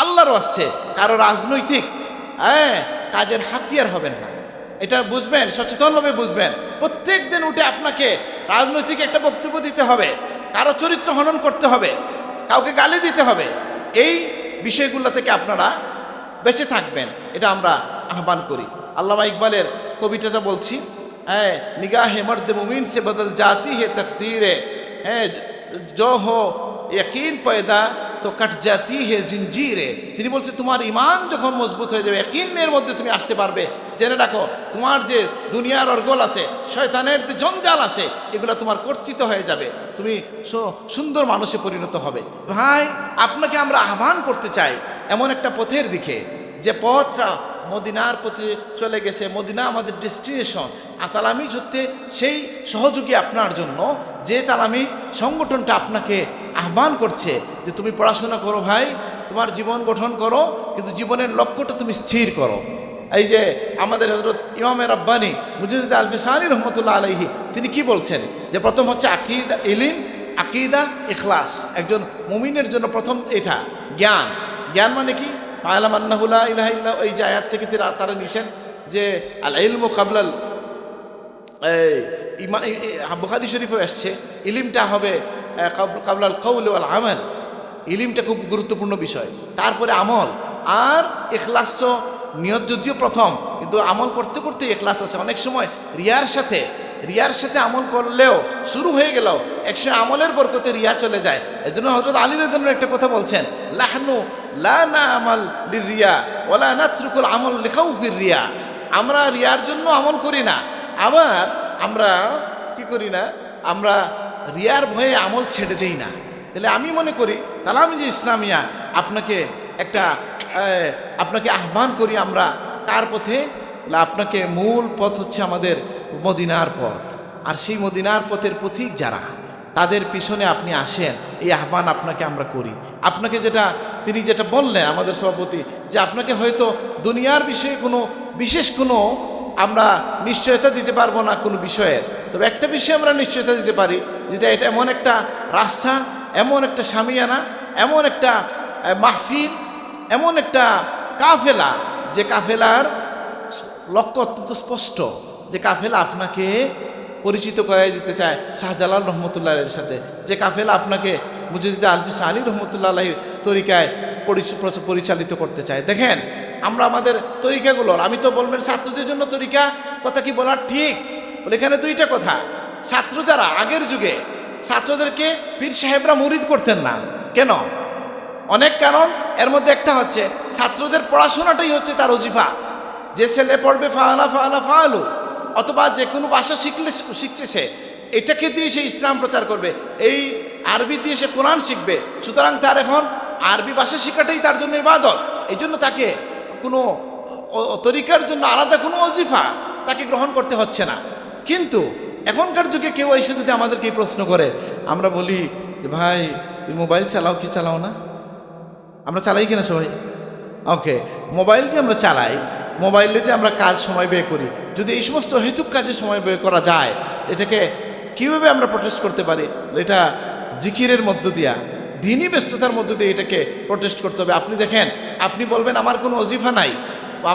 আল্লাহর ওয়াস্তে কারো রাজনৈতিক কাজের হাতিয়ার হবেন না। এটা বুঝবেন, সচেতনভাবে বুঝবেন। প্রত্যেক দিন উঠে আপনাকে রাজনৈতিক একটা বক্তব্য দিতে হবে, কারো চরিত্র হনন করতে হবে, কাউকে গালি দিতে হবে। এই বিষয়গুলো থেকে আপনারা বেঁচে থাকবেন, এটা আমরা আহ্বান করি। আল্লামা ইকবালের কবিতাটা বলছি, নিগাহে মর্দ মুমিন সে বদল জাতি হে তকদীরে, जो हो यकीन पैदा তো কাট জাতি হে জিনজিরে। তিনি বলছে তোমার ইমান যখন মজবুত হয়ে যাবে, ইয়াকিনের মধ্যে তুমি আসতে পারবে, জেনে রাখো তোমার যে দুনিয়ার অর্গল আছে, শয়তানের যে জঞ্জাল আছে, এগুলো তোমার কর্তৃত হয়ে যাবে, তুমি সুন্দর মানুষে পরিণত হবে। ভাই, আপনাকে আমরা আহ্বান করতে চাই এমন একটা পথের দিকে, যে পথটা মদিনার পথে চলে গেছে। মদিনা আমাদের ডেস্টিনেশন। আর তালামিজ হচ্ছে সেই সহযোগী আপনার জন্য, যে তালামিজ সংগঠনটা আপনাকে আহ্বান করছে যে তুমি পড়াশোনা করো ভাই, তোমার জীবন গঠন করো, কিন্তু জীবনের লক্ষ্যটা তুমি স্থির করো। এই যে আমাদের হযরত ইমামে রাব্বানী মুজাদ্দিদ আল-ফিসানী রহমতুল্লাহ আলাইহি, তিনি কি বলছেন, যে প্রথম হচ্ছে আকীদা, ইলম, আকীদা, ইখলাস। একজন মুমিনের জন্য প্রথম এটা জ্ঞান। জ্ঞান মানে কি? আ'লাম আন্নাহু লা ইলাহা ইল্লাল্লাহ, এই যে আয়াত থেকে তারা নিছেন যে আল ইলমু কাবলাল, বুখারী শরীফে আসছে ইলমটা হবে কাবলাল কওল ওয়াল আমাল। ইলমটা খুব গুরুত্বপূর্ণ বিষয়, তারপরে আমল। আর ইখলাস তো নিয়ত যদিও প্রথম, কিন্তু আমল করতে করতে ইখলাস আছে। অনেক সময় রিয়ার সাথে আমল করলেও, শুরু হয়ে গেল, একসময় আমলের বরকতে রিয়া চলে যায়। এজন্য হযরত আলী রাদিয়াল্লাহু আনহু একটা কথা বলছেন, লাহনু লা না'মাল লিরিয়া ওয়ালা নাতরুকুল আমল লিখাউফির রিয়া। আমরা রিয়ার জন্য আমল করি না, আবার আমরা কি করি না, আমরা রিয়ার ভয়ে আমল ছেড়ে দেই না। তাহলে আমি মনে করি তালামিজ ইসলামিয়া আপনাকে আহ্বান করি আমরা কার পথে? আপনাকে মূল পথ হচ্ছে আমাদের মদিনার পথ। আর সেই মদিনার পথের পথিক যারা, তাদের পিছনে আপনি আসেন, এই আহ্বান আপনাকে আমরা করি। আপনাকে তিনি যেটা বললেন আমাদের সভাপতি, যে আপনাকে হয়তো দুনিয়ার বিষয়ে বিশেষ কোনো আমরা নিশ্চয়তা দিতে পারবো না কোনো বিষয়ের, তবে একটা বিষয়ে আমরা নিশ্চয়তা দিতে পারি, যেটা এটা এমন একটা রাস্তা, এমন একটা শামিয়ানা, এমন একটা মাহফিল, এমন একটা কাফেলা, যে কাফেলার লক্ষ্য অত্যন্ত স্পষ্ট, যে কাফেলা আপনাকে পরিচিত করাই দিতে চায় শাহজালাল রহমতুল্লাহের সাথে, যে কাফেলা আপনাকে মুজাদ্দিদ আল-ফিসানী রহমতুল্লাহ আলাইহির তরিকায় পরিচালিত করতে চায়। দেখেন, আমরা আমাদের তরিকাগুলোর, আমি তো বলবেন ছাত্রদের জন্য তরিকা কথা কি বলার ঠিক, বলে এখানে দুইটা কথা। ছাত্র যারা আগের যুগে, ছাত্রদেরকে পীর সাহেবরা মুরিদ করতেন না কেন? অনেক কারণ। এর মধ্যে একটা হচ্ছে ছাত্রদের পড়াশোনাটাই হচ্ছে তার ওজিফা। যে ছেলে পড়বে ফাআলা ফাআলা ফাআলু, অথবা যে কোনো ভাষা শিখছে সে, এটাকে দিয়ে সে ইসলাম প্রচার করবে, এই আরবি দিয়ে সে কোরআন শিখবে। সুতরাং তার এখন আরবি ভাষা শেখাটাই তার জন্য ইবাদত। এই জন্য তাকে কোনো তরিকার জন্য আলাদা কোনো ওজিফা তাকে গ্রহণ করতে হচ্ছে না। কিন্তু এখনকার যুগে কেউ এসে যদি আমাদেরকে এই প্রশ্ন করে, আমরা বলি যে ভাই তুমি মোবাইল চালাও কি চালাও না? আমরা চালাই কিনা সবাই? ওকে, মোবাইল যে আমরা চালাই, মোবাইলে যে আমরা কাজ সময় ব্যয় করি, যদি এই সমস্ত হেতুক কাজে সময় ব্যয় করা যায়, এটাকে কীভাবে আমরা প্রটেস্ট করতে পারি? এটা জিকিরের মধ্য দিয়া, দিনই ব্যস্ততার মধ্য দিয়ে এটাকে প্রটেস্ট করতে হবে। আপনি দেখেন, আপনি বলবেন আমার কোনো অজিফা নাই,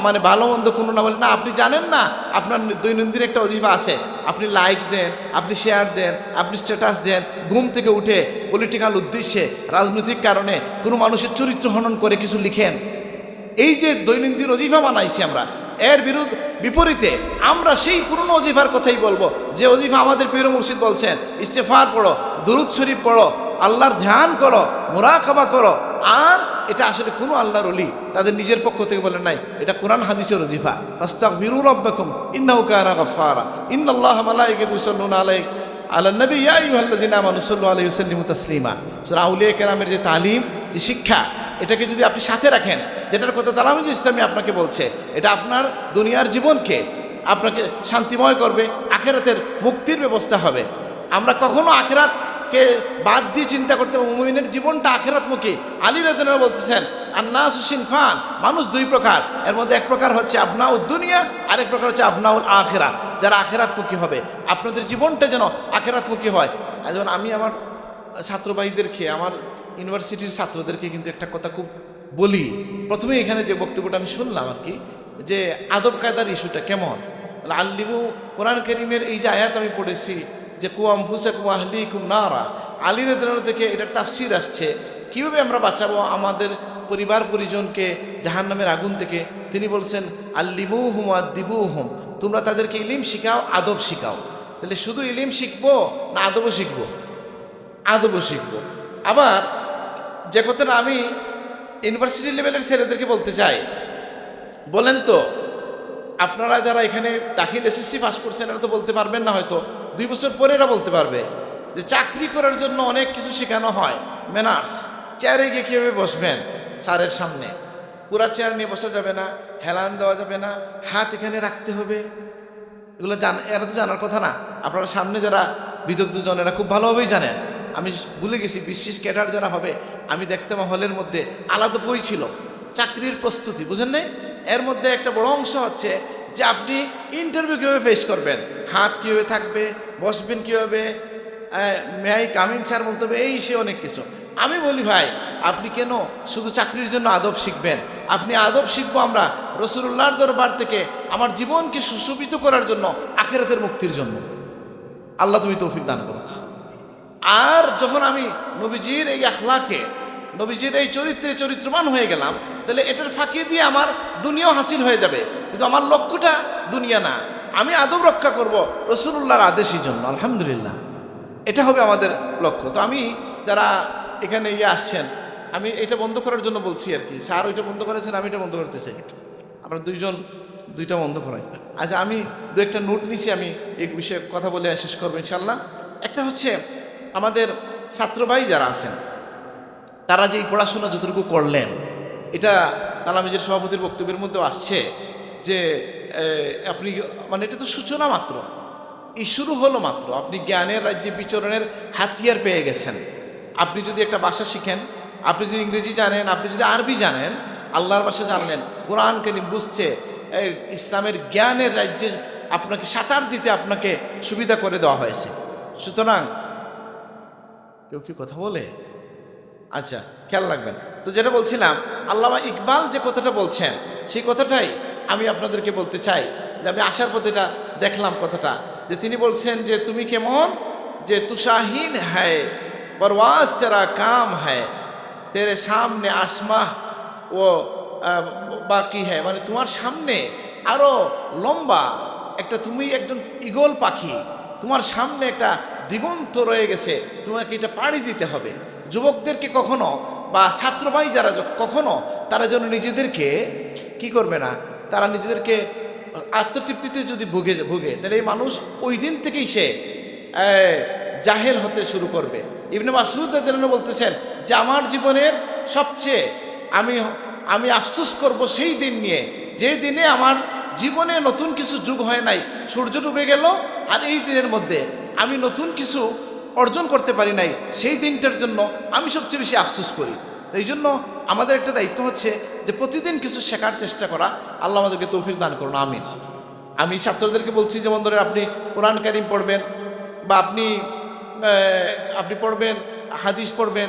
মানে ভালো মন্দ কোনো না, বলে না আপনি জানেন না আপনার দৈনন্দিন একটা অজিফা আছে। আপনি লাইক দেন, আপনি শেয়ার দেন, আপনি স্ট্যাটাস দেন, ঘুম থেকে উঠে পলিটিক্যাল উদ্দেশ্যে, রাজনৈতিক কারণে কোনো মানুষের চরিত্র হনন করে কিছু লিখেন। এই যে দৈনন্দিন অজিফা বানাইছি আমরা, এর বিপরীতে আমরা সেই পুরনো অজিফার কথাই বলবো, যে অজিফা আমাদের পীর মুর্শিদ বলছেন, ইস্তেগফার পড়ো, দুরুদ শরীফ পড়ো, আল্লাহর ধ্যান করো, মুরাকাবা করো। আর এটা আসলে কোনো আল্লাহর ওলি তাদের নিজের পক্ষ থেকে বলেন নাই, এটা কোরআন হাদিসের ওজিফা। ফাস্তাগফিরু রাব্বাকুম ইন্নাহু কানা গাফফারা ইন্নাল্লাহা মালাইকাতুহু ইউসাল্লুনা আলান নবী ইয়া আইয়ুহাল্লাযিনা আমানু সাল্লু আলাইহি ওয়া সাল্লিমু তাসলিমা। সূরা আউলিয়া কেরামের যে তালিম, যে শিক্ষা, এটাকে যদি আপনি সাথে রাখেন, যেটার কথা তালামিজ ইসলামী আপনাকে বলছে, এটা আপনার দুনিয়ার জীবনকে আপনাকে শান্তিময় করবে, আখেরাতের মুক্তির ব্যবস্থা হবে। আমরা কখনো আখেরাতকে বাদ দিয়ে চিন্তা করতে পারবো। মুমিনের জীবনটা আখেরাতমুখী। আলী রাদিয়াল্লাহু আনহু বলতেছেন, আন্নাসু সিনফান, মানুষ দুই প্রকার, এর মধ্যে এক প্রকার হচ্ছে আবনাউদ দুনিয়া, আরেক প্রকার হচ্ছে আবনাউল আখিরা, যারা আখেরাতমুখী হবে। আপনাদের জীবনটা যেন আখেরাতমুখী হয়। যেমন আমি আমার ছাত্রবাহীদেরকে, আমার ইউনিভার্সিটির ছাত্রদেরকে কিন্তু একটা কথা খুব বলি। প্রথমে এখানে যে বক্তব্যটা আমি শুনলাম আর কি, যে আদব কায়দার ইস্যুটা কেমন। আল্লিমু, কোরআন কারীমের এই যে আয়াত আমি পড়েছি যে কু আনফুসাকুম ওয়া আহলিকুম নারা, আলী রাদিয়াল্লাহু থেকে এটার তাফসীর আসছে কীভাবে আমরা বাঁচাবো আমাদের পরিবার পরিজনকে জাহান্নামের আগুন থেকে। তিনি বলছেন আল্লিমুহুম আদিবুহুম, তোমরা তাদেরকে ইলিম শিখাও, আদব শিখাও। তাহলে শুধু ইলিম শিখবো না আদবও শিখবো? আদবও শিখবো। আবার যে কথাটা আমি ইউনিভার্সিটি লেভেলের ছেলেদেরকে বলতে চাই, বলেন তো আপনারা যারা এখানে দাখিল এসএসসি পাস করছেন এরা তো বলতে পারবেন না, হয়তো 2 বছর পরে এরা বলতে পারবে যে চাকরি করার জন্য অনেক কিছু শেখানো হয়। ম্যানার্স, চেয়ারে গিয়ে কীভাবে বসবেন স্যারের সামনে, পুরা চেয়ার নিয়ে বসা যাবে না, হেলান দেওয়া যাবে না, হাত এখানে রাখতে হবে। এগুলো এরা তো জানার কথা না। আপনারা সামনে যারা বিদগ্ধ জন এরা খুব ভালোভাবেই জানেন। আমি ভুলে গেছি, বিশেষ ক্যাডার যারা হবে, আমি দেখতাম হলের মধ্যে আলাদা বই ছিল চাকরির প্রস্তুতি, বুঝেন নাই? এর মধ্যে একটা বড় অংশ হচ্ছে যে আপনি ইন্টারভিউ কীভাবে ফেস করবেন, হাত কীভাবে থাকবে, বসবেন কীভাবে, মেয়াই কামিং স্যার বলতে হবে, এই সে অনেক কিছু। আমি বলি ভাই, আপনি কেন শুধু চাকরির জন্য আদব শিখবেন? আপনি আদব শিখবো আমরা রাসূলুল্লাহর দরবার থেকে আমার জীবনকে সুশোভিত করার জন্য, আখিরাতের মুক্তির জন্য। আল্লাহ তুমি তৌফিক দান করো। আর যখন আমি নবীজির এই আখলাকে, নবীজির এই চরিত্রে চরিত্রবান হয়ে গেলাম, তাহলে এটার ফাঁকি দিয়ে আমার দুনিয়াও হাসিল হয়ে যাবে। কিন্তু আমার লক্ষ্যটা দুনিয়া না, আমি আদব রক্ষা করব রাসূলুল্লাহর আদেশের জন্য। আলহামদুলিল্লাহ, এটা হবে আমাদের লক্ষ্য। তো আমি যারা এখানে আসছেন, আমি এটা বন্ধ করার জন্য বলছি আর কি। স্যার ওইটা বন্ধ করেছেন, আমি এটা বন্ধ করতে চাই। আমরা দুইজন দুইটা বন্ধ করাই। আচ্ছা, আমি দু একটা নোট নিছি, আমি এই বিষয়ে কথা বলে শেষ করবো ইনশাল্লাহ। একটা হচ্ছে আমাদের ছাত্র ভাই যারা আছেন, তারা যে এই পড়াশোনা যতটুকু করলেন, এটা তালামিজের সভাপতির বক্তব্যের মধ্যেও আসছে যে আপনি মানে এটা তো সূচনা মাত্র, এই শুরু হলো মাত্র। আপনি জ্ঞানের রাজ্যে বিচরণের হাতিয়ার পেয়ে গেছেন। আপনি যদি একটা ভাষা শিখেন, আপনি যদি ইংরেজি জানেন, আপনি যদি আরবি জানেন, আল্লাহর ভাষা জানলেন, কোরআন কারীম বুঝছে, ইসলামের জ্ঞানের রাজ্যে আপনাকে সাঁতার দিতে আপনাকে সুবিধা করে দেওয়া হয়েছে। সুতরাং কেউ কি কথা বলে? আচ্ছা, খেয়াল রাখবেন। তো যেটা বলছিলাম, আল্লামা ইকবাল যে কথাটা বলছেন, সেই কথাটাই আমি আপনাদেরকে বলতে চাই। যে আমি আসার পথে এটা দেখলাম কথাটা, যে তিনি বলছেন যে তুমি কেমন, যে তুষাহীন হ্যায় পরওয়াজ তেরা কাম হ্যায়, তেরে সামনে আসমাহ ও বাকি হ্যায়, মানে তোমার সামনে আরো লম্বা একটা, তুমি একজন ঈগল পাখি, তোমার সামনে একটা দিগন্ত রয়ে গেছে, তোমাকে এটা পাড়ি দিতে হবে। যুবকদেরকে কখনো বা ছাত্র ভাই যারা কখনো তারা যেন নিজেদেরকে কি করবে না, তারা নিজেদেরকে আত্মতৃপ্তিতে যদি ভুগে তাহলে এই মানুষ ওই দিন থেকেই সে জাহেল হতে শুরু করবে। ইবনে মাসউদ রাদিয়াল্লাহু আনহু বলতেছেন যে আমার জীবনের সবচেয়ে আমি আফসোস করব সেই দিন নিয়ে, যে দিনে আমার জীবনে নতুন কিছু যুগ হয় নাই, সূর্য ডুবে গেল, আর এই দিনের মধ্যে আমি নতুন কিছু অর্জন করতে পারি নাই, সেই দিনটার জন্য আমি সবচেয়ে বেশি আফসোস করি। এই জন্য আমাদের একটা দায়িত্ব হচ্ছে যে প্রতিদিন কিছু শেখার চেষ্টা করা। আল্লাহ আমাদেরকে তৌফিক দান করুন, আমিন। আমি ছাত্রদেরকে বলছি, যেমন ধরে আপনি কোরআন কারীম পড়বেন, বা আপনি পড়বেন, হাদিস পড়বেন।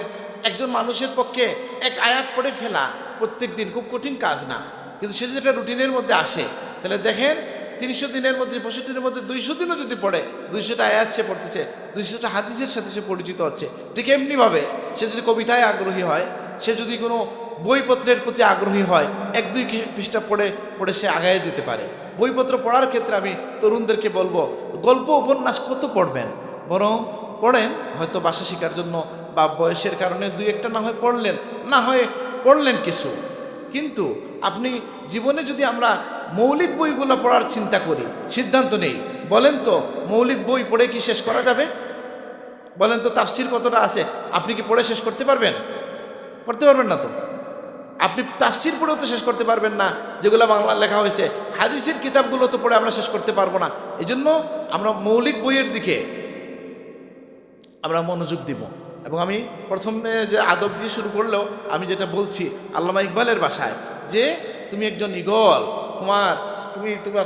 একজন মানুষের পক্ষে এক আয়াত পড়ে ফেলা প্রত্যেক দিন খুব কঠিন কাজ না, কিন্তু সে যদি একটা রুটিনের মধ্যে আসে, তাহলে দেখেন 300 দিনের মধ্যে, 65 দিনের মধ্যে 200 দিনও যদি পড়ে, 200টা আয়াত সে পড়তেছে, 200টা হাদিসের সাথে সে পরিচিত হচ্ছে। ঠিক এমনিভাবে সে যদি কবিতায় আগ্রহী হয়, সে যদি কোনো বইপত্রের প্রতি আগ্রহী হয়, 1-2 পৃষ্ঠা পড়ে সে আগায় যেতে পারে। বইপত্র পড়ার ক্ষেত্রে আমি তরুণদেরকে বলবো, গল্প উপন্যাস কত পড়বেন, বরং পড়েন হয়তো ভাষা শেখার জন্য বা বয়সের কারণে 2-1টা না হয় পড়লেন, না হয় পড়লেন কিছু। কিন্তু আপনি জীবনে যদি আমরা মৌলিক বইগুলো পড়ার চিন্তা করি, সিদ্ধান্ত নেই, বলেন তো মৌলিক বই পড়ে কি শেষ করা যাবে? বলেন তো তাফসির কতটা আছে, আপনি কি পড়ে শেষ করতে পারবেন? করতে পারবেন না। তো আপনি তাফসির পড়েও তো শেষ করতে পারবেন না, যেগুলো বাংলা লেখা হয়েছে। হাদিসের কিতাবগুলো তো পড়ে আমরা শেষ করতে পারবো না। এই জন্য আমরা মৌলিক বইয়ের দিকে আমরা মনোযোগ দিব। এবং আমি প্রথমে যে আদব দিয়ে শুরু করলেও আমি যেটা বলছি আল্লামা ইকবালের ভাষায়, যে তুমি একজন ঈগল,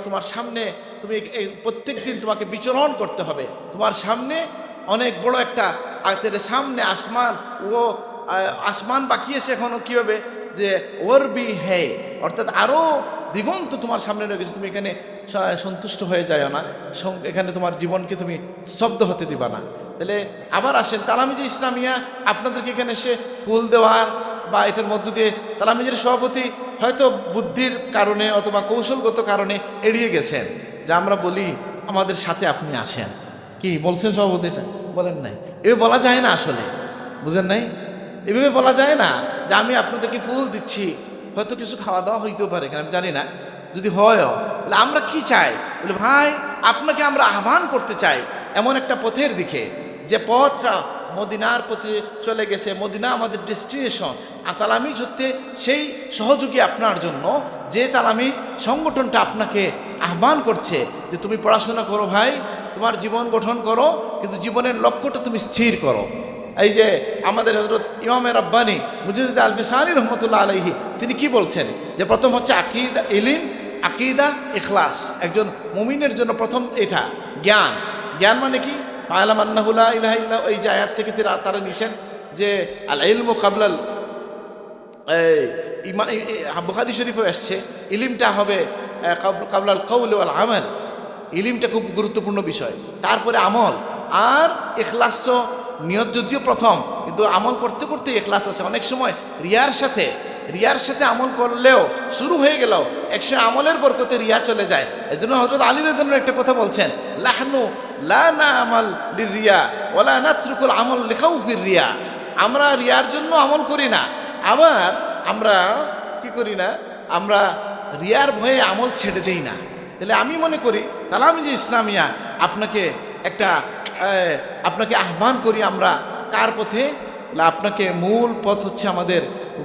তোমার সামনে তুমি প্রত্যেক দিন তোমাকে বিচরণ করতে হবে। তোমার সামনে অনেক বড় একটা সামনে আসমান, ও আসমান বাকিয়েছে এখনও কীভাবে, যে ওর বি হে, অর্থাৎ আরও দিগন্ত তোমার সামনে রয়ে গেছে, তুমি এখানে সন্তুষ্ট হয়ে যায় না, এখানে তোমার জীবনকে তুমি স্তব্ধ হতে দিবা না। তাহলে আবার আসেন তালামিজ ইসলামিয়া আপনাদেরকে এখানে এসে ফুল দেওয়ার বা এটার মধ্য দিয়ে তালামিজের সভাপতি হয়তো বুদ্ধির কারণে অথবা কৌশলগত কারণে এড়িয়ে গেছেন যে আমরা বলি আমাদের সাথে আপনি আসেন। কি বলছেন সভাপতিটা? বলেন নাই। এভাবে বলা যায় না আসলে, বুঝেন নাই? এভাবে বলা যায় না যে আমি আপনাদেরকে ফুল দিচ্ছি, হয়তো কিছু খাওয়া দাওয়া হইতেও পারে, আমি জানি না, যদি হয়ও তাহলে আমরা কি চাই, বলে ভাই আপনাকে আমরা আহ্বান করতে চাই এমন একটা পথের দিকে যে পথটা মদিনার পথে চলে গেছে। মদিনা আমাদের ডেস্টিনেশন, আর তালামিজ হচ্ছে সেই সহযোগী আপনার জন্য, যে তালামিজ সংগঠনটা আপনাকে আহ্বান করছে যে তুমি পড়াশোনা করো ভাই, তোমার জীবন গঠন করো, কিন্তু জীবনের লক্ষ্যটা তুমি স্থির করো। এই যে আমাদের হযরত ইমামে রব্বানী মুজাদ্দিদ আল ফিসানী রহমতুল্লাহ আলাইহি তিনি কি বলছেন যে প্রথম হচ্ছে আকীদা, ইলম, আকীদা, ইখলাস। একজন মুমিনের জন্য প্রথম এটা জ্ঞান। জ্ঞান মানে কি? ফা'লাম আন্নাহু লা ইলাহা ইল্লা, এই যে আয়াত থেকে তারা নিছেন যে আল ইলমু কাবলাল, বুখারী শরীফে আসছে ইলমটা হবে কাবলাল কওল ওয়াল আমাল। ইলমটা খুব গুরুত্বপূর্ণ বিষয়, তারপরে আমল। আর ইখলাস নিয়ত যদিও প্রথম, কিন্তু আমল করতে করতে ইখলাস আছে। অনেক সময় রিয়ার সাথে আমল করলেও শুরু হয়ে গেল একশো আমলের বরকতে রিয়া চলে যায়। এজন্য হযরত আলী রাদিয়াল্লাহু আনহু একটা কথা বলছেন, লাহনু লা না'মাল লিরিয়া ওয়ালা নাতরুকুল আমল লিখাউফির রিয়া। আমরা রিয়ার জন্য আমল করি না, আবার আমরা কি করি না, আমরা রিয়ার ভয়ে আমল ছেড়ে দেই না। তাহলে আমি মনে করি তালামিজ ইসলামিয়া আপনাকে আহ্বান করি আমরা কার পথে? আপনাকে মূল পথ হচ্ছে আমাদের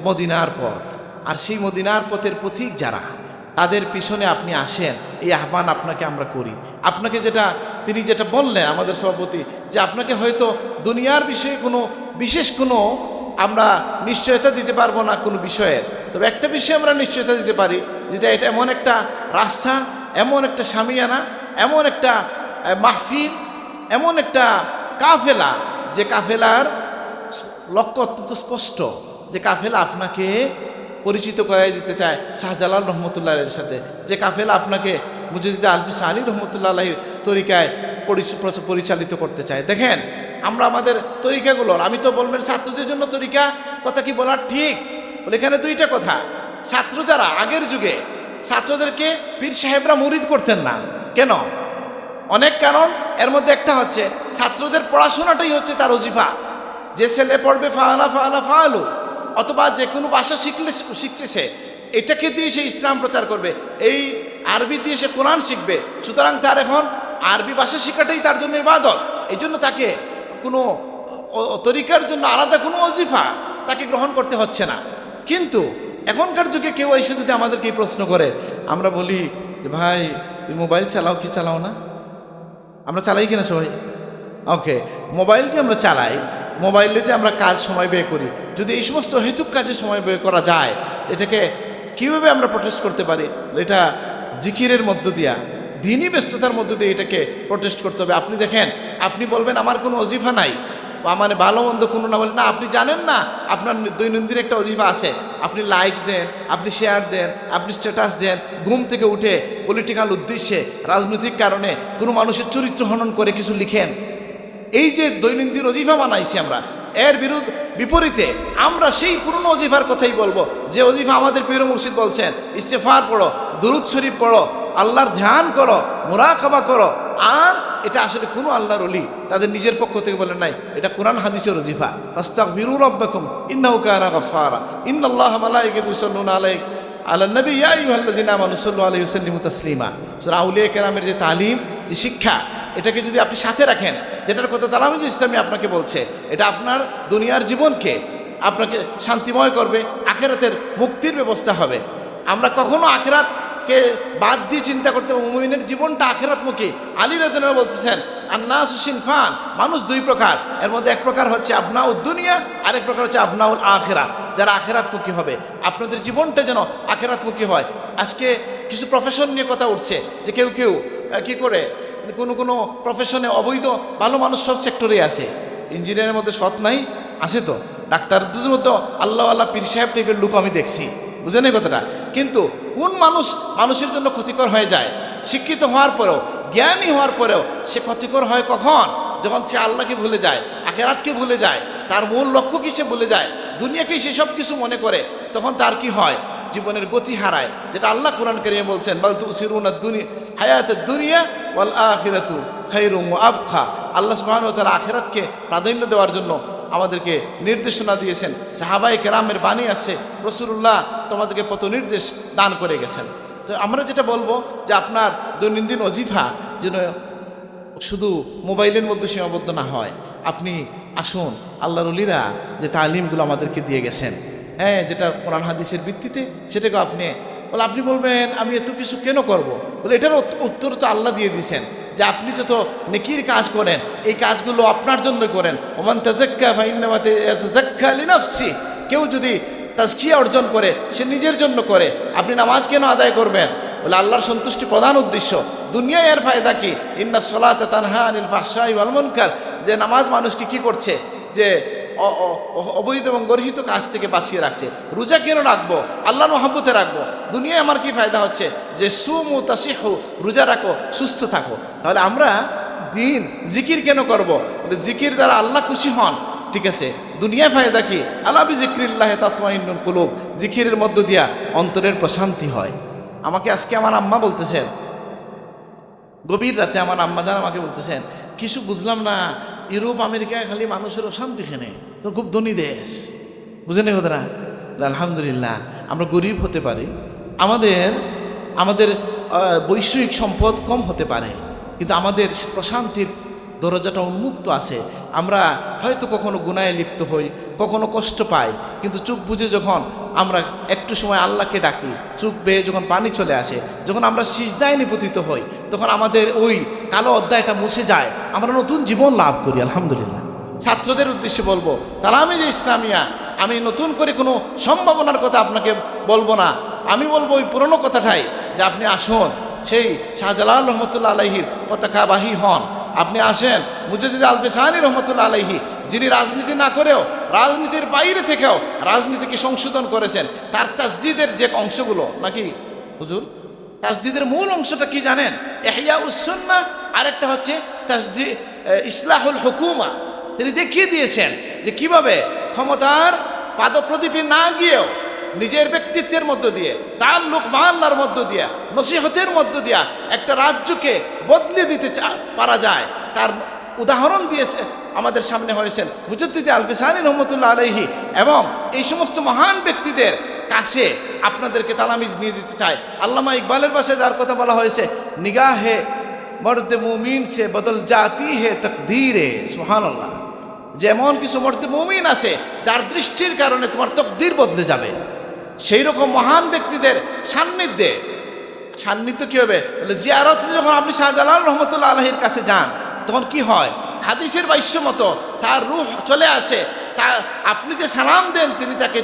মদিনার পথ, আর সেই মদিনার পথের পথিক যারা, তাদের পিছনে আপনি আসেন, এই আহ্বান আপনাকে আমরা করি। আপনাকে তিনি যেটা বললেন আমাদের সভাপতি, যে আপনাকে হয়তো দুনিয়ার বিষয়ে বিশেষ কোনো আমরা নিশ্চয়তা দিতে পারবো না কোনো বিষয়ের, তবে একটা বিষয়ে আমরা নিশ্চয়তা দিতে পারি, যেটা এটা এমন একটা রাস্তা, এমন একটা শামিয়ানা, এমন একটা মাহফিল, এমন একটা কাফেলা, যে কাফেলার লক্ষ্য অত্যন্ত স্পষ্ট, যে কাফেলা আপনাকে পরিচিত করাই দিতে চায় শাহজালাল রহমতুল্লাহ আলাইহির সাথে, যে কাফেলা আপনাকে মুজাদ্দিদ আল ফিসানী রহমতুল্লাহ আলাইহির তরিকায় পরিচালিত করতে চায়। দেখেন আমরা আমাদের তরিকাগুলোর, আমি তো বলবেন ছাত্রদের জন্য তরিকা কথা কি বলার ঠিক, বলে এখানে দুইটা কথা। ছাত্র যারা আগের যুগে ছাত্রদেরকে পীর সাহেবরা মুরিদ করতেন না কেন? অনেক কারণ, এর মধ্যে একটা হচ্ছে ছাত্রদের পড়াশোনাটাই হচ্ছে তার ওজিফা। যে ছেলে পড়বে ফাআলু, অথবা যে কোনো ভাষা শিখছে সে, এটাকে দিয়ে সে ইসলাম প্রচার করবে, এই আরবি দিয়ে সে কোরআন শিখবে, সুতরাং তার এখন আরবি ভাষা শেখাটাই তার জন্য ইবাদত। এই জন্য তাকে কোনো তরিকার জন্য আলাদা কোনো ওজিফা তাকে গ্রহণ করতে হচ্ছে না। কিন্তু এখনকার যুগে কেউ এসে যদি আমাদেরকে এই প্রশ্ন করে, আমরা বলি যে ভাই তুই মোবাইল চালাও কি চালাও না? আমরা চালাই কিনা সবাই? ওকে, মোবাইল যে আমরা চালাই, মোবাইলে যে আমরা কাজ সময় ব্যয় করি, যদি এই সমস্ত হেতুক কাজে সময় ব্যয় করা যায়, এটাকে কীভাবে আমরা প্রোটেস্ট করতে পারি? এটা জিকিরের মধ্য দিয়া, দিনই ব্যস্ততার মধ্য দিয়ে এটাকে প্রোটেস্ট করতে হবে। আপনি দেখেন, আপনি বলবেন আমার কোনো অজিফা নাই, বা মানে ভালো মন্দ কোনো না, বলে না আপনি জানেন না আপনার দৈনন্দিন একটা অজিফা আছে। আপনি লাইক দেন, আপনি শেয়ার দেন, আপনি স্ট্যাটাস দেন, ঘুম থেকে উঠে পলিটিক্যাল উদ্দেশ্যে, রাজনৈতিক কারণে কোনো মানুষের চরিত্র হনন করে কিছু লিখেন। এই যে দৈনন্দিন অজিফা বানাইছি আমরা, এর বিপরীতে আমরা সেই পুরনো অজিফার কথাই বলবো, যে অজিফা আমাদের পীর মুর্শিদ বলছেন, ইস্তেগফার পড়ো, দুরূদ শরীফ পড়ো, আল্লাহর ধ্যান করো, মুরাকাবা করো। আর এটা আসলে কোনো আল্লাহর ওলি তাদের নিজের পক্ষ থেকে বলেন নাই, এটা কোরআন হাদিসের ওজিফা। ফাস্তাগফিরু রাব্বাকুম ইন্নাহু কানা গাফফারা ইন্নাল্লাহা মালাইকাতুহু ইউসাল্লুনা আলান নবী ইয়া আইয়ুহাল্লাযিনা আমানু সাল্লু আলাইহি ওয়া সাল্লিমু তাসলিমা। সূরা আউলিয়া কেরামের যে তালিম, যে শিক্ষা, এটাকে যদি আপনি সাথে রাখেন, যেটার কথা তালামিজ ইসলামী আপনাকে বলছে, এটা আপনার দুনিয়ার জীবনকে আপনাকে শান্তিময় করবে, আখিরাতের মুক্তির ব্যবস্থা হবে। আমরা কখনো আখিরাতকে বাদ দিয়ে চিন্তা করতে হবে, মুমিনের জীবনটা আখিরাতমুখী। আলী রাদিয়াল্লাহু আনহু বলতেছেন, আন্নাসু সিনফান, মানুষ দুই প্রকার, এর মধ্যে এক প্রকার হচ্ছে আবনাউদ দুনিয়া, আরেক প্রকার হচ্ছে আবনাউল আখিরা, যারা আখিরাতমুখী হবে। আপনাদের জীবনটা যেন আখিরাতমুখী হয়। আজকে কিছু প্রফেশন নিয়ে কথা উঠছে, যে কেউ কি করে কোনো প্রফেশনে অবৈধ, ভালো মানুষ সব সেক্টরে আছে। ইঞ্জিনিয়ারের মধ্যে সৎ নাই, আছে তো, ডাক্তারদের মধ্যে আল্লাহওয়ালা পীর সাহেব টাইপের লোক আমি দেখছি, বুঝেন এই কথাটা। কিন্তু কোন মানুষ মানুষের জন্য ক্ষতিকর হয়ে যায়, শিক্ষিত হওয়ার পরেও, জ্ঞানী হওয়ার পরেও সে ক্ষতিকর হয় কখন? যখন সে আল্লাহকে ভুলে যায়, আখেরাতকে ভুলে যায়, তার মূল লক্ষ্য কি সে ভুলে যায়, দুনিয়াকেই সে সব কিছু মনে করে, তখন তার কি হয়? জীবনের গতি হারায়। যেটা আল্লাহ কোরআন কারিমে বলছেন, বাল তুসিরুনা দুনিয়া হায়াতুদ দুনিয়া ওয়াল আখিরাতু খায়রুম ওয়া আবকা। আল্লাহ সুবহানাহু ওয়া তাআলা আখিরাতকে প্রাধান্য দেওয়ার জন্য আমাদেরকে নির্দেশনা দিয়েছেন। সাহাবায়ে কেরামের বাণী আছে, রাসূলুল্লাহ তোমাদেরকে কত নির্দেশ দান করে গেছেন। তো আমরা যেটা বলবো যে আপনার দৈনন্দিন ওজিফা যেন শুধু মোবাইলের মধ্যে সীমাবদ্ধ না হয়। আপনি আসুন, আল্লাহর ওলিরা যে তালিমগুলো আমাদেরকে দিয়ে গেছেন, হ্যাঁ, যেটা কোরআন হাদিসের ভিত্তিতে, সেটাকে আপনি বলবেন আমি এত কিছু কেন করব? বলে এটার উত্তর তো আল্লাহ দিয়ে দিয়েছেন যে আপনি যত নেকির কাজ করেন এই কাজগুলো আপনার জন্য করেন। ওমান তাযাক্কা ফাইন্নামা ইয়াতাযাক্কা লিনাফসি। কেউ যদি তাজকিয়া অর্জন করে সে নিজের জন্য করে। আপনি নামাজ কেন আদায় করবেন? বলে আল্লাহর সন্তুষ্টি প্রধান উদ্দেশ্য। দুনিয়ায় এর ফায়দা কি? ইন্নাস সালাতা তানহা আনিল ফাহশাই ওয়াল মুনকার। যে নামাজ মানুষকে কি করছে? যে অবৈধ এবং গর্হিত কাজ থেকে বাঁচিয়ে রাখছে। রোজা কেন রাখবো? আল্লাহর মহব্বতে রাখবো। দুনিয়ায় আমার কি ফায়দা হচ্ছে? যে সুমু তাসিহু, রোজা রাখো, সুস্থ থাকো। তাহলে আমরা দিন জিকির কেন করব? জিকির দ্বারা আল্লাহ খুশি হন, ঠিক আছে। দুনিয়ায় ফায়দা কি? আলা বিযিক্রিল্লাহি তাতমাইন্নুল কুলুব। জিকিরের মধ্য দিয়া অন্তরের প্রশান্তি হয়। আমাকে আজকে আমার আম্মা বলতেছেন, গভীর রাতে আমার আম্মাজান আমাকে বলতেছেন, কিছু বুঝলাম না, ইউরোপ আমেরিকায় খালি মানুষের অশান্তি খেনে, তো খুব ধনী দেশ, বুঝেন এই কথাটা? আলহামদুলিল্লাহ, আমরা গরিব হতে পারি, আমাদের বৈষয়িক সম্পদ কম হতে পারে, কিন্তু আমাদের প্রশান্তির দরজাটা উন্মুক্ত আছে। আমরা হয়তো কখনো গুনাহে লিপ্ত হই, কখনো কষ্ট পাই, কিন্তু চোখ বুঝে যখন আমরা একটু সময় আল্লাহকে ডাকি, চোখ বেয়ে যখন পানি চলে আসে, যখন আমরা সিজদায় নিপতিত হই, তখন আমাদের ওই কালো অধ্যায়টা মুছে যায়, আমরা নতুন জীবন লাভ করি। আলহামদুলিল্লাহ। ছাত্রদের উদ্দেশ্যে বলবো, তালামি যে ইসলামিয়া, আমি নতুন করে কোনো সম্ভাবনার কথা আপনাকে বলবো না, আমি বলবো ওই পুরনো কথাটাই, যে আপনি আসুন, সেই শাহজালাল রহমতুল্লাহ আলাইহির পতাকাবাহী হন। আপনি আসেন মুজাদ্দিদ আল ফিসানী রহমতুল্লাহ আলাইহি, যিনি রাজনীতি না করেও রাজনীতির বাইরে থেকেও রাজনীতিকে সংশোধন করেছেন। তার তাসদিদের যে অংশগুলো, নাকি হুজুর, তাসদিদের মূল অংশটা কি জানেন? ইহইয়াউস সুন্নাহ, আরেকটা হচ্ছে ইসলাহুল হুকুমা। তিনি দেখিয়ে দিয়েছেন যে কিভাবে ক্ষমতার পাদপ্রদীপে না গিয়েও নিজের ব্যক্তিত্বের মধ্য দিয়ে, তার লোক মাল্লার মধ্য দিয়া, নসিহতের মধ্য দিয়া একটা রাজ্যকে বদলে দিতে পারা যায়। তার উদাহরণ দিয়েছে আমাদের সামনে হয়েছেন মুজাদ্দিদ আল ফিসানী রহমতুল্লাহ আলাইহি। এবং এই সমস্ত মহান ব্যক্তিদের কাছে আপনাদেরকে তালামিজ নিয়ে দিতে চায়। আল্লামা ইকবালের পাশে যার কথা বলা হয়েছে, নিগাহে মর্দে মুমিন সে বদল জাতি হে তকদীরে। সুবহানাল্লাহ। যেমন কিছু মর্দে মুমিন আছে যার দৃষ্টির কারণে তোমার তকদির বদলে যাবে, সেই রকম মহান ব্যক্তিদের সান্নিধ্য কি হবে? বলে জিয়ারতে যখন আপনি শাহজালাল রহমতুল্লাহ আলাইহির কাছে যান, তখন কি হয়? হাদিসের ভাষ্য মতো তার রূহ চলে আসে। তা আপনি যে সালাম দেন তিনি তাকে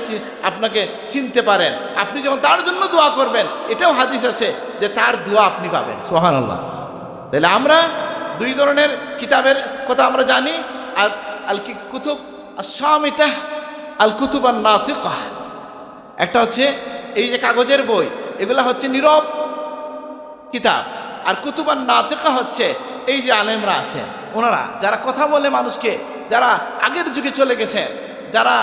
আপনাকে চিনতে পারেন। আপনি যখন তার জন্য দোয়া করবেন, এটাও হাদিস আছে যে তার দোয়া আপনি পাবেন। সুবহানাল্লাহ। তাহলে আমরা দুই ধরনের কিতাবের কথা আমরা জানি, আল কুতুব আস-সামিতাহ, আল কুতুব আন-নাতিকাহ। একটা হচ্ছে এই যে কাগজের বই, এগুলা হচ্ছে নীরব কিতাব। আর কুতুব আন-নাতিকাহ হচ্ছে এই যে আলেমরা আছেন, ওনারা যারা কথা বলে মানুষকে, যারা আগের যুগে চলে গেছে, যারা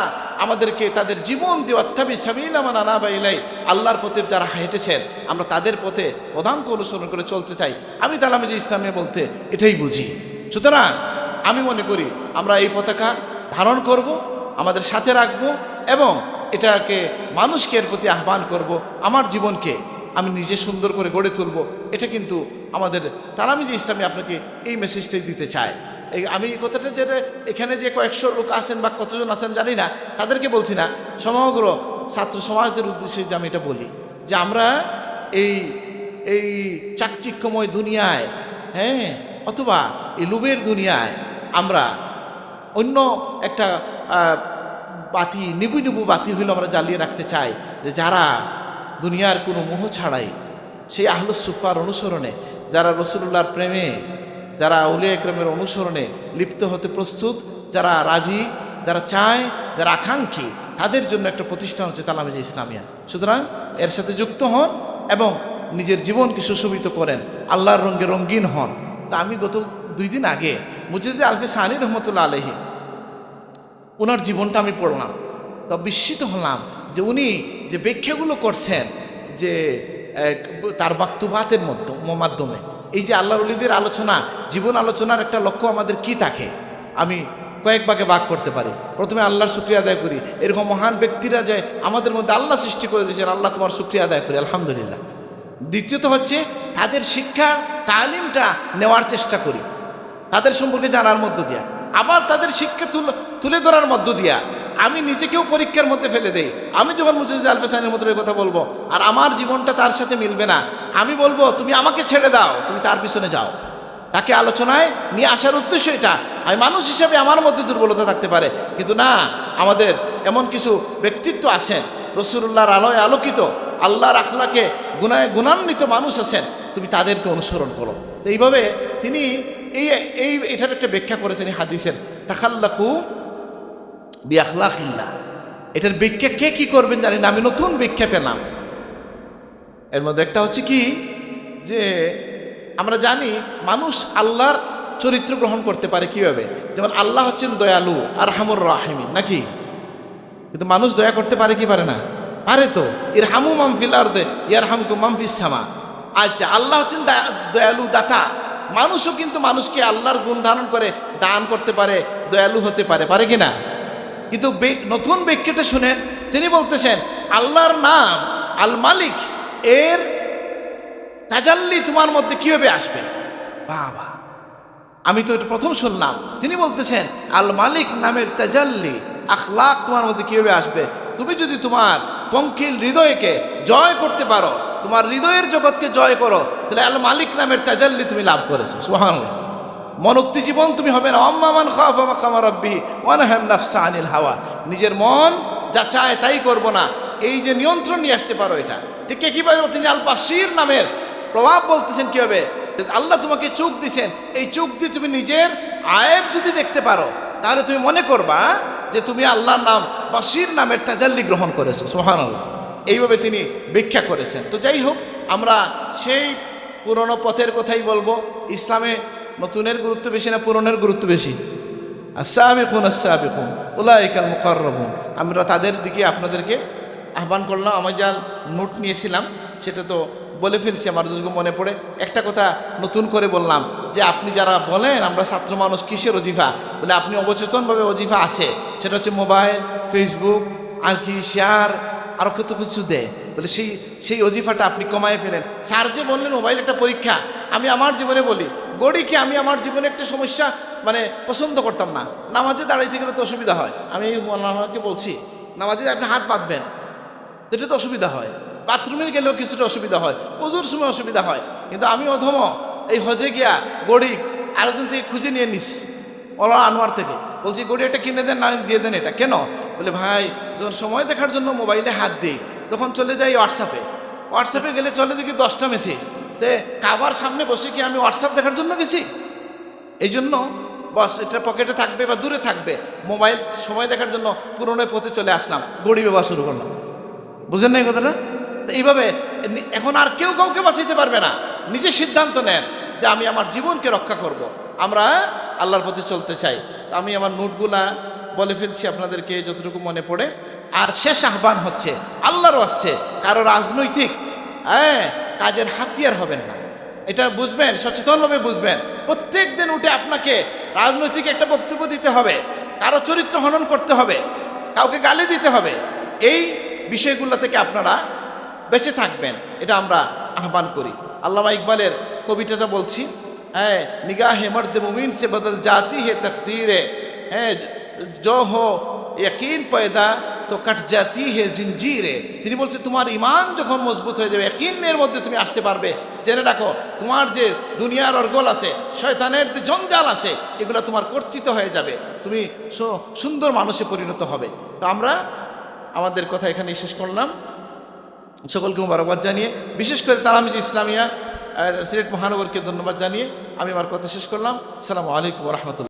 আমাদেরকে তাদের জীবন দিয়ে ওয়াত্তাবি সাবিলা মান আনাবা ইলাই, আল্লাহর পথে যারা হেঁটেছেন, আমরা তাদের পথে প্রধানকে অনুসরণ করে চলতে চাই। আমি তালামি যে ইসলামে বলতে এটাই বুঝি। সুতরাং আমি মনে করি আমরা এই পতাকা ধারণ করব, আমাদের সাথে রাখব এবং এটাকে মানুষকে এর প্রতি আহ্বান করব। আমার জীবনকে আমি নিজে সুন্দর করে গড়ে তুলব। এটা কিন্তু আমাদের তালামি যে ইসলামে আপনাকে এই মেসেজটাই দিতে চায়। আমি এই কথাটা যেটা এখানে যে কয়েকশো লোক আছেন বা কতজন আছেন জানি না, তাদেরকে বলছি না, সমগ্র ছাত্র সমাজদের উদ্দেশ্যে যে আমি এটা বলি যে আমরা এই চাকচিক্যময় দুনিয়ায়, হ্যাঁ, অথবা এই লোভের দুনিয়ায় আমরা অন্য একটা বাতি, নিবু নিবু বাতি হইল আমরা জ্বালিয়ে রাখতে চাই, যে যারা দুনিয়ার কোনো মোহ ছাড়াই সেই আহলুস সুফার অনুসরণে, যারা রসুলুল্লাহর প্রেমে, যারা আউলিয়া ইকরামের অনুসরণে লিপ্ত হতে প্রস্তুত, যারা রাজি, যারা চায়, যারা আকাঙ্ক্ষী, তাদের জন্য একটা প্রতিষ্ঠান হচ্ছে তালামিজা ইসলামিয়া। সুতরাং এর সাথে যুক্ত হন এবং নিজের জীবনকে সুশোভিত করেন, আল্লাহর রঙে রঙিন হন। তা আমি গত 2 দিন আগে মুজাদ্দিদ আলফে সানি রহমতুল্লাহ আলাইহি ওনার জীবনটা আমি পড়লাম, তো বিস্মিত হলাম যে উনি যে ব্যাখ্যাগুলো করছেন, যে তার বাক্তুবাতের মাধ্যমে এই যে আল্লাহর ওলিদের আলোচনা, জীবন আলোচনার একটা লক্ষ্য আমাদের কি থাকে, আমি কয়েক ভাগে ভাগ করতে পারি। প্রথমে আল্লাহর শুকরিয়া আদায় করি, এরকম মহান ব্যক্তিরা যে আমাদের মধ্যে আল্লাহ সৃষ্টি করে দিয়েছেন, আল্লাহ তোমার শুকরিয়া আদায় করি, আলহামদুলিল্লাহ। দ্বিতীয়ত হচ্ছে তাদের শিক্ষা তালিমটা নেওয়ার চেষ্টা করি, তাদের সম্পর্কে জানার মধ্য দিয়া, আবার তাদের শিক্ষা তুলে ধরার মধ্য দিয়া আমি নিজেকেও পরীক্ষার মধ্যে ফেলে দেই। আমি যখন মুজাদ্দিদ আলফে সানির মতো কথা বলবো আর আমার জীবনটা তার সাথে মিলবে না, আমি বলবো তুমি আমাকে ছেড়ে দাও, তুমি তার পিছনে যাও। তাকে আলোচনায় নিয়ে আসার উদ্দেশ্য এটা। আমি মানুষ হিসেবে আমার মধ্যে দুর্বলতা থাকতে পারে, কিন্তু না, আমাদের এমন কিছু ব্যক্তিত্ব আছেন রাসূলুল্লাহর আলোয় আলোকিত, আল্লাহর আখলাকে গুণান্বিত মানুষ আছেন, তুমি তাদেরকে অনুসরণ করো। তো এইভাবে তিনি এটার একটা ব্যাখ্যা করেছেন হাদিসের, তাখাল্লাকু বিআখলাকিল্লাহ। এটার ব্যাখ্যা কে কি করবেন জানি না, আমি নতুন ব্যাখ্যা পেলাম। এর মধ্যে একটা হচ্ছে কি, যে আমরা জানি মানুষ আল্লাহর চরিত্র গ্রহণ করতে পারে কিভাবে, যেমন আল্লাহ হচ্ছেন দয়ালু আরহামুর রাহিমিন, নাকি? কিন্তু মানুষ দয়া করতে পারে কি পারে না? পারে তো। ইরহামু মান ফিল আরদি ইয়ারহামকুম মান ফিস সামা। আচ্ছা, আল্লাহ হচ্ছেন দয়ালু দাতা, মানুষও কিন্তু মানুষকে আল্লাহর গুণ ধারণ করে দান করতে পারে, দয়ালু হতে পারে, পারে কি না? কিন্তু নতুন ব্যাখ্যাটা শুনেন, তিনি বলতেছেন আল্লাহর নাম আল মালিক, এর তাজাল্লি তোমার মধ্যে কিভাবে আসবে? বাবা, আমি তো এটা প্রথম শুনলাম। তিনি বলতেছেন আল মালিক নামের তাজাল্লি আখলাক তোমার মধ্যে কিভাবে আসবে? তুমি যদি তোমার পঙ্কিল হৃদয়কে জয় করতে পারো, তোমার হৃদয়ের জগৎকে জয় করো, তাহলে আল মালিক নামের তাজাল্লি তুমি লাভ করেছো। সুবহানাল্লাহ। মনোক্তি জীবন তুমি হবে না। আম্মামান খাফা মাকামা রাব্বিহি ওয়া নাহান নাফসা আনিল হাওয়া। নিজের মন যা চায় তাই করব না, এই যে নিয়ন্ত্রণ নিয়ে আসতে পারো, এটা ঠিক কিভাবে? তিনি আল বাসির নামের প্রভাব বলতেছেন কিভাবে? আল্লাহ তোমাকে চোখ দিছেন, এই চোখ দিয়ে তুমি নিজের আয়েব যদি দেখতে পারো, তাহলে তুমি মনে করবা যে তুমি আল্লাহর নাম বাসির নামের তাজাল্লি গ্রহণ করেছো। সুবহানাল্লাহ। এইভাবে তিনি ব্যাখ্যা করেছেন। তো যাই হোক, আমরা সেই পুরনো পথের কথাই বলবো। ইসলামে নতুনের গুরুত্ব বেশি না পুরনের গুরুত্ব বেশি? আস-সাবিকুন আস-সাবিকুন উলাইকাল মুকাররাবুন। আমরা তাদের দিকে আপনাদেরকে আহ্বান করলাম। আমি যা নোট নিয়েছিলাম সেটা তো বলে ফেলছি, আমার যদি মনে পড়ে একটা কথা নতুন করে বললাম, যে আপনি যারা বলেন আমরা ছাত্র মানুষ কিসের অজিফা, বলে আপনি অবচেতনভাবে অজিফা আছে, সেটা হচ্ছে মোবাইল, ফেসবুক, আর কি শেয়ার, আরও কত কিছু দেয়, বলে সেই অজিফাটা আপনি কমায় ফেলেন। স্যার যে বললেন মোবাইল একটা পরীক্ষা, আমি আমার জীবনে বলি গড়িকে আমি আমার জীবনে একটা সমস্যা পছন্দ করতাম না। নামাজে দাঁড়াইতে গেলে তো অসুবিধা হয়, আমি আল্লাহকে বলছি নামাজে আপনি হাত পাতবেন, এটা তো অসুবিধা হয়। বাথরুমে গেলেও কিছুটা অসুবিধা হয়, ওজুর সময় অসুবিধা হয়। কিন্তু আমি অধম এই হজে গিয়া গড়ি আরেকজন থেকে খুঁজে নিয়ে নিস, ওলা আনোয়ার থেকে বলছি গড়ি এটা কিনে দেন, না দিয়ে দেন। এটা কেন? বলে ভাই যখন সময় দেখার জন্য মোবাইলে হাত দিই, তখন চলে যাই হোয়াটসঅ্যাপে গেলে চলে দেখি 10টা মেসেজ। তে কাবার সামনে বসে কি আমি হোয়াটসঅ্যাপ দেখার জন্য গেছি? এই জন্য বস এটা পকেটে থাকবে বা দূরে থাকবে, মোবাইল সময় দেখার জন্য পুরনো পথে চলে আসলাম, গড়ি ব্যবহার শুরু করলাম। বুঝেন না এই কথাটা? তো এইভাবে এখন আর কেউ কাউকে বাঁচাইতে পারবে না। নিজে সিদ্ধান্ত নেন যে আমি আমার জীবনকে রক্ষা করব, আমরা আল্লাহর পথে চলতে চাই। আমি আমার নোটগুলা বলে ফেলছি আপনাদেরকে যতটুকু মনে পড়ে। আর শেষ আহ্বান হচ্ছে আল্লাহর ওয়াস্তে কারো রাজনৈতিক কাজের হাতিয়ার হবেন না, এটা বুঝবেন, সচেতনভাবে বুঝবেন। প্রত্যেক দিন উঠে আপনাকে রাজনৈতিক একটা বক্তব্য দিতে হবে, কারো চরিত্র হনন করতে হবে, কাউকে গালি দিতে হবে। এই বিষয়গুলো থেকে আপনারা বেঁচে থাকবেন, এটা আমরা আহ্বান করি। আল্লামা ইকবালের কবিতাটা বলছি, নিগাহে মর্দ মুমিন সে বদল জাতি হে তকদীরে, जो हो यकीन पैदा তো কাট জাতি হে জিনজিরে। তিনি বলছে তোমার ইমান যখন মজবুত হয়ে যাবে, ইয়াকিনের মধ্যে তুমি আসতে পারবে, জেনে রাখো তোমার যে দুনিয়ার অর্গল আছে, শয়তানের যে জঞ্জাল আছে, এগুলো তোমার কর্তৃত হয়ে যাবে, তুমি সুন্দর মানুষে পরিণত হবে। তো আমরা আমাদের কথা এখানে শেষ করলাম। সকলকে মোবারকবাদ জানিয়ে, বিশেষ করে তালামিজা ইসলামিয়া সিলেট মহানগরকে ধন্যবাদ জানিয়ে আমি আমার কথা শেষ করলাম। আসসালামু আলাইকুম ওয়া রাহমাতুল্লাহ।